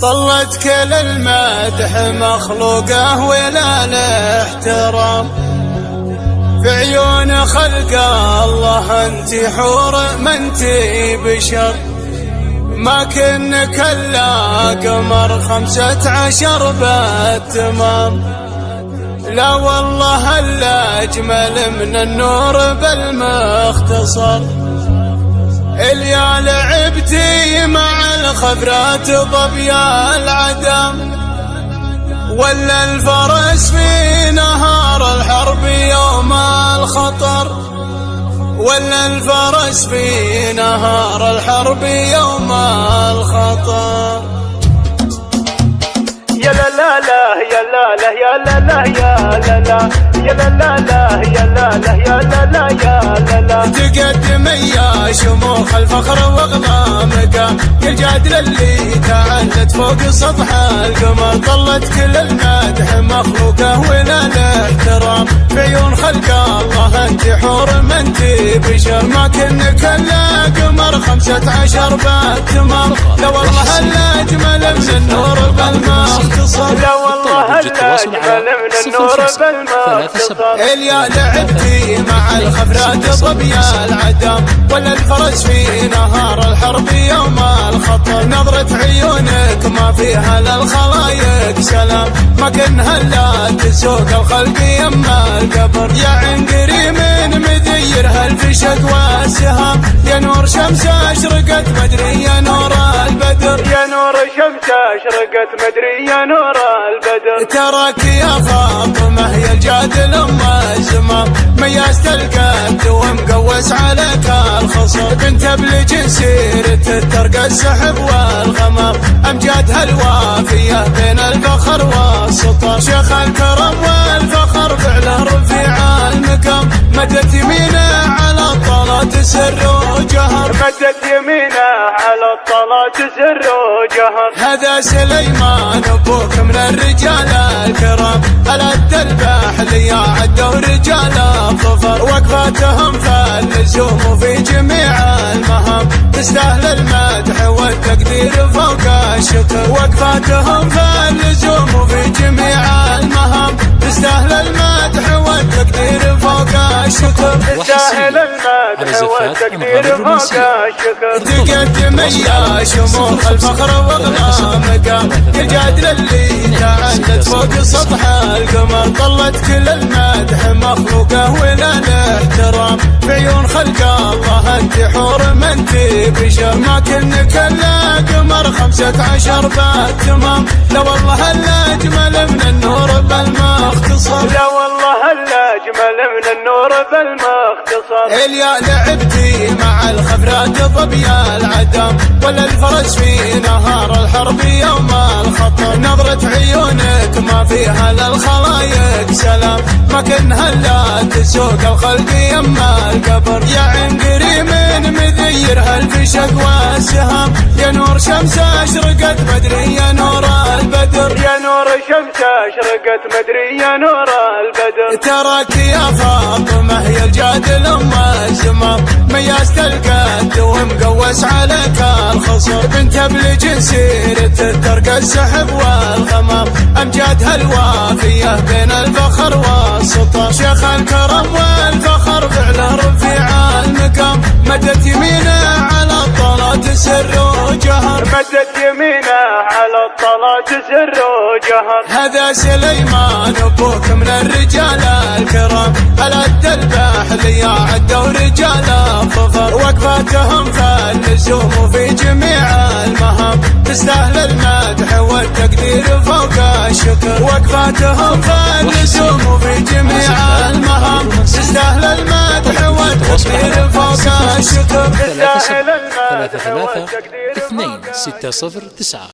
طلت كل المدح مخلوقه ولا الاحترام في عيون خلق الله. انت حور ما انت بشر، ما كنك الا قمر 15 بالتمام. لا والله الا اجمل من النور بالمختصر. اليا لعبتي مع الخبرات ضبيا العدم، ولا الفرس في نهار الحرب يوم الخطر، ولا الفرس في نهار الحرب يوم الخطر. يا لا لا لا يا لا لا يا لا لا يا لا لا يا لا لا لا يا لا لا يا لا لا يا لا لا. تقدم يا شموخ الفخر واغلى مقام، يا الجادل اللي تعلت فوق سطح القمر. طلت كل المدح مخلوقه ولا الاحترام في عيون خلق الله. انت حور ما انت بشر، ما كنك الا قمر 15 بالتمام. لا والله الا اجمل من النور بالمختصر. لا والله الا اجمل من النور بالمختصر. اليا لعبتي مع الخبرات ضبيا العدم، ولا الفرس في نهار الحرب يوم الخطر. نظرة عيونك ما فيها للخلايق سلام، ما كنها الا تسوق الخلق يما القبر. يا عنقري من مدير هالفشق والسهام، يا نور شمس اشرقت مدري يا نور البدر. يا نور شمس اشرقت مدري يا نور البدر. تراك يا فاطمة يا الجادل ام الزمام، ميزت القد ومقوس عليك الخصر. بنت ابلج سيرة الترق السحب والغمام، امجادها الوافية بين الفخر والسطر. شيخ الكرم والفخر فعله رفيع المقام، مدت يمينه على الطلات سر وجهر. مدت يمينه على الطلات سر وجهر. هذا سليمان ابوك من الرجال الكرام، الأد البحلي عدوا رجال الظفر. وقفاتهم في اللزوم وفي جميع المهام، تستاهل المدح والتقدير فوق الشكر. وقفاتهم في اللزوم وفي جميع المهام، تستاهل المدح والتقدير فوق الشكر. تستاهل المدح والتقدير فوق الشكر. تقدم يا شموخ الفخر واغلى مقام، يا الجادل اللي تعلت فوق سطح القمر. طلت كل المدح مخلوقه ولا الاحترام في عيون خلق الله. انت حور ما انت بشر، ما كنك الا قمر 15 بالتمام. لا والله الا اجمل من النور بالمختصر. لا والله الا اجمل من النور بالمختصر. اليا لعبتي مع الخبرات ضبيا العدم، ولا الفرس في نهار الحرب يوم الخطر. نظرة عيونك ما فيها للخلايق سلام، ما كنها الا تسوق الخلق يما القبر. يا عنقري من مذير هالفشق والسهام، يا نور شمس اشرقت مدري يا نور البدر. يا نور شمس اشرقت مدري يا نور البدر. تراك يا فاطمة يا الجادل ام الزمام، ميزت القد ومقوس عليك الخصر. بنت ابلج سيرة الترق السحب والغمام، امجادها الوافية بين الفخر والسطر. شيخ الكرم والفخر فعله رفيع المقام، مدت يمينه على الطلات سر وجهر. مدت يمينه على الطلات سر وجهر. هذا سليمان ابوك من الرجال الكرام، الأد البحلي عدوا رجال الظفر. وقفاتهم في اللزوم وفي جميع المهام، تستاهل المدح والتقدير فوق الشكر. وقفاتهم في اللزوم وفي جميع المهام، تستاهل المدح والتقدير فوق الشكر. تستاهل المدح والتقدير 2 6 0 9.